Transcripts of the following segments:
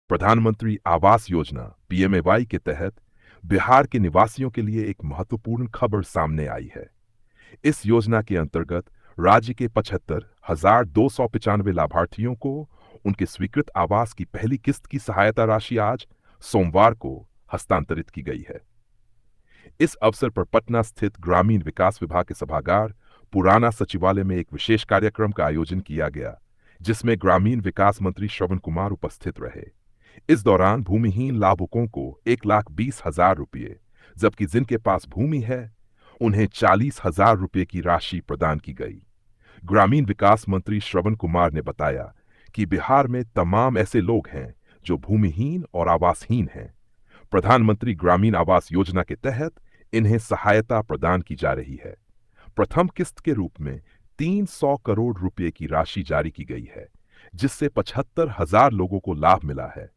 प्रधानमंत्री आवास योजना पीएमएवाई के तहत बिहार के निवासियों के लिए एक महत्वपूर्ण खबर सामने आई है। इस योजना के अंतर्गत राज्य के 75,295 लाभार्थियों को उनके स्वीकृत आवास की पहली किस्त की सहायता राशि आज सोमवार को हस्तांतरित की गई है। इस अवसर पर पटना स्थित ग्रामीण विकास विभाग के सभागार पुराना सचिवालय में एक विशेष कार्यक्रम का आयोजन किया गया, जिसमें ग्रामीण विकास मंत्री श्रवण कुमार उपस्थित रहे। इस दौरान भूमिहीन लाभुकों को 1,20,000 रुपये, जबकि जिनके पास भूमि है उन्हें 40,000 रुपये की राशि प्रदान की गई। ग्रामीण विकास मंत्री श्रवण कुमार ने बताया कि बिहार में तमाम ऐसे लोग हैं जो भूमिहीन और आवासहीन हैं। प्रधानमंत्री ग्रामीण आवास योजना के तहत इन्हें सहायता प्रदान की जा रही है। प्रथम किस्त के रूप में 300 करोड़ रुपए की राशि जारी की गई है, जिससे 75,000 लोगों को लाभ मिला है।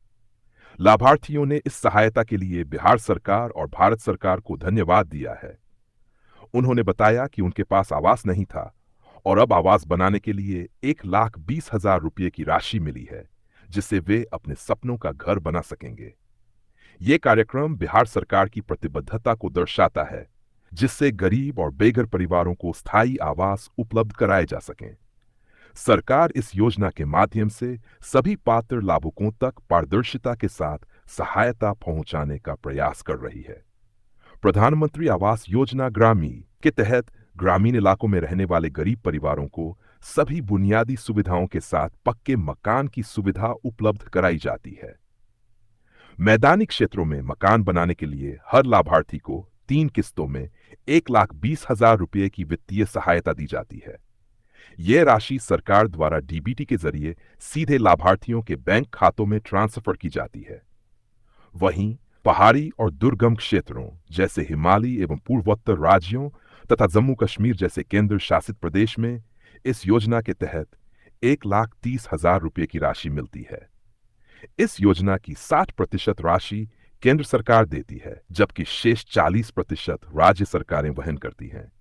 लाभार्थियों ने इस सहायता के लिए बिहार सरकार और भारत सरकार को धन्यवाद दिया है। उन्होंने बताया कि उनके पास आवास नहीं था और अब आवास बनाने के लिए 1,20,000 रुपये की राशि मिली है, जिससे वे अपने सपनों का घर बना सकेंगे। ये कार्यक्रम बिहार सरकार की प्रतिबद्धता को दर्शाता है, जिससे गरीब और बेघर परिवारों को स्थायी आवास उपलब्ध कराए जा सकें। सरकार इस योजना के माध्यम से सभी पात्र लाभुकों तक पारदर्शिता के साथ सहायता पहुंचाने का प्रयास कर रही है। प्रधानमंत्री आवास योजना ग्रामीण के तहत ग्रामीण इलाकों में रहने वाले गरीब परिवारों को सभी बुनियादी सुविधाओं के साथ पक्के मकान की सुविधा उपलब्ध कराई जाती है। मैदानी क्षेत्रों में मकान बनाने के लिए हर लाभार्थी को 3 किस्तों में 1,20,000 रुपये की वित्तीय सहायता दी जाती है। यह राशि सरकार द्वारा डीबीटी के जरिए सीधे लाभार्थियों के बैंक खातों में ट्रांसफर की जाती है। वहीं पहाड़ी और दुर्गम क्षेत्रों जैसे हिमालयी एवं पूर्वोत्तर राज्यों तथा जम्मू कश्मीर जैसे केंद्र शासित प्रदेश में इस योजना के तहत 1,30,000 रुपये की राशि मिलती है। इस योजना की 60% राशि केंद्र सरकार देती है, जबकि शेष 40% राज्य सरकारें वहन करती हैं।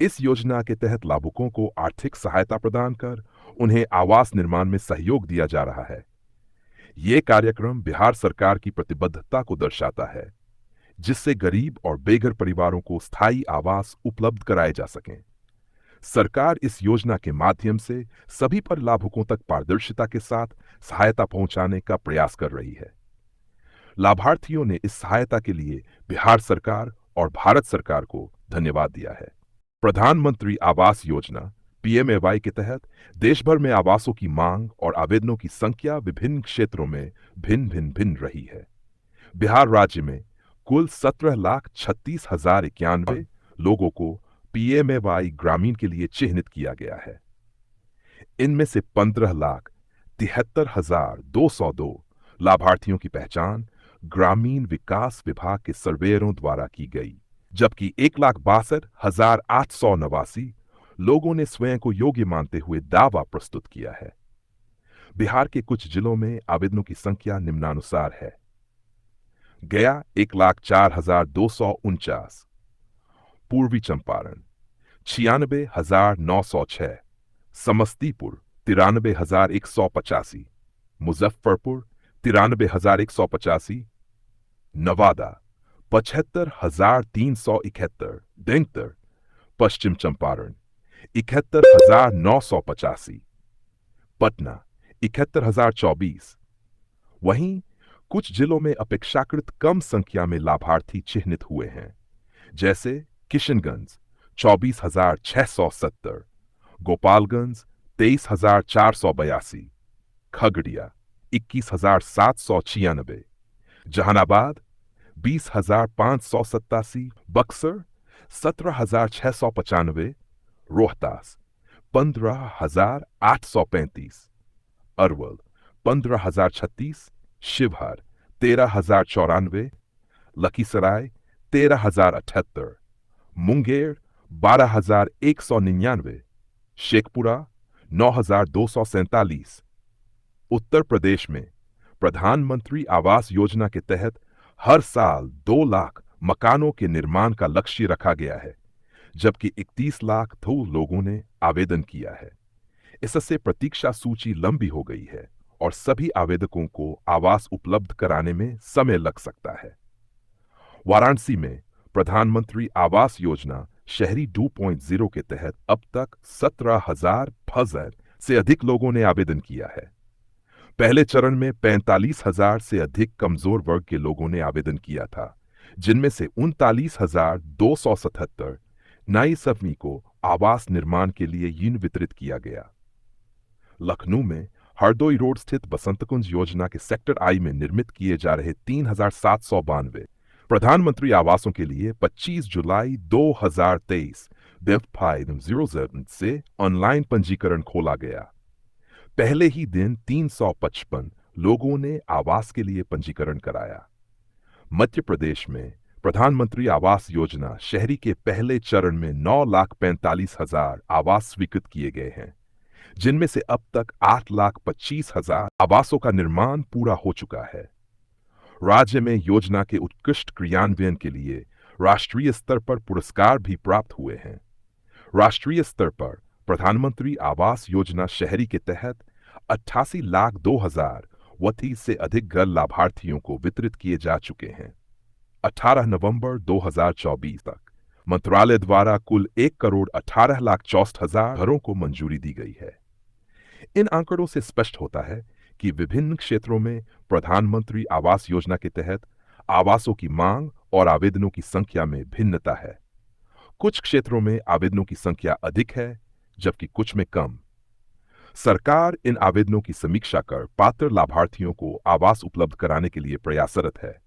इस योजना के तहत लाभुकों को आर्थिक सहायता प्रदान कर उन्हें आवास निर्माण में सहयोग दिया जा रहा है। ये कार्यक्रम बिहार सरकार की प्रतिबद्धता को दर्शाता है, जिससे गरीब और बेघर परिवारों को स्थायी आवास उपलब्ध कराए जा सकें। सरकार इस योजना के माध्यम से सभी पर लाभुकों तक पारदर्शिता के साथ सहायता पहुंचाने का प्रयास कर रही है। लाभार्थियों ने इस सहायता के लिए बिहार सरकार और भारत सरकार को धन्यवाद दिया है। प्रधानमंत्री आवास योजना पीएमएवाई के तहत देश भर में आवासों की मांग और आवेदनों की संख्या विभिन्न क्षेत्रों में भिन्न रही है। बिहार राज्य में कुल 17,36,091 लोगों को पीएमएवाई ग्रामीण के लिए चिह्नित किया गया है। इनमें से 15,73,202 लाभार्थियों की पहचान ग्रामीण विकास विभाग के सर्वेयरों द्वारा की गई, जबकि 1,62,889 लोगों ने स्वयं को योग्य मानते हुए दावा प्रस्तुत किया है। बिहार के कुछ जिलों में आवेदनों की संख्या निम्नानुसार है। गया 1,04,249, पूर्वी चंपारण 96,906, समस्तीपुर 93,185, मुजफ्फरपुर 93,185, नवादा 75,371, देंगतर पश्चिम चंपारण 71,985, पटना 71,024। वहीं कुछ जिलों में अपेक्षाकृत कम संख्या में लाभार्थी चिह्नित हुए हैं, जैसे किशनगंज 24,670, गोपालगंज 23,482, खगड़िया 21,796, जहानाबाद 20,587, बक्सर 17,695, रोहतास 15,835, अरवल 15,036, शिवहर 13,094, लखीसराय 13,078, मुंगेर 12,199, शेखपुरा 9,247। उत्तर प्रदेश में प्रधानमंत्री आवास योजना के तहत हर साल 2 लाख मकानों के निर्माण का लक्ष्य रखा गया है, जबकि 31 लाख लोगों ने आवेदन किया है। इससे प्रतीक्षा सूची लंबी हो गई है और सभी आवेदकों को आवास उपलब्ध कराने में समय लग सकता है। वाराणसी में प्रधानमंत्री आवास योजना शहरी 2.0 के तहत अब तक 17,000 से अधिक लोगों ने आवेदन किया है। पहले चरण में 45,000 से अधिक कमजोर वर्ग के लोगों ने आवेदन किया था, जिनमें से 39,277 नई सफनी को आवास निर्माण के लिए यूनिट वितरित किया गया। लखनऊ में हरदोई रोड स्थित बसंत कुंज योजना के सेक्टर आई में निर्मित किए जा रहे 3,792 प्रधानमंत्री आवासों के लिए 25 जुलाई 2023 से ऑनलाइन पंजीकरण खोला गया। पहले ही दिन 355 लोगों ने आवास के लिए पंजीकरण कराया। मध्य प्रदेश में प्रधानमंत्री आवास योजना शहरी के पहले चरण में 9,45,000 आवास स्वीकृत किए गए हैं, जिनमें से अब तक 8,25,000 आवासों का निर्माण पूरा हो चुका है। राज्य में योजना के उत्कृष्ट क्रियान्वयन के लिए राष्ट्रीय स्तर पर पुरस्कार भी प्राप्त हुए हैं। राष्ट्रीय स्तर पर प्रधानमंत्री आवास योजना शहरी के तहत 88,02,000 से अधिक घर लाभार्थियों को वितरित किए जा चुके हैं। 18 नवंबर 2024 तक मंत्रालय द्वारा कुल 1,18,64,000 घरों को मंजूरी दी गई है। इन आंकड़ों से स्पष्ट होता है कि विभिन्न क्षेत्रों में प्रधानमंत्री आवास योजना के तहत आवासों की मांग और आवेदनों की संख्या में भिन्नता है। कुछ क्षेत्रों में आवेदनों की संख्या अधिक है, जबकि कुछ में कम। सरकार इन आवेदनों की समीक्षा कर पात्र लाभार्थियों को आवास उपलब्ध कराने के लिए प्रयासरत है।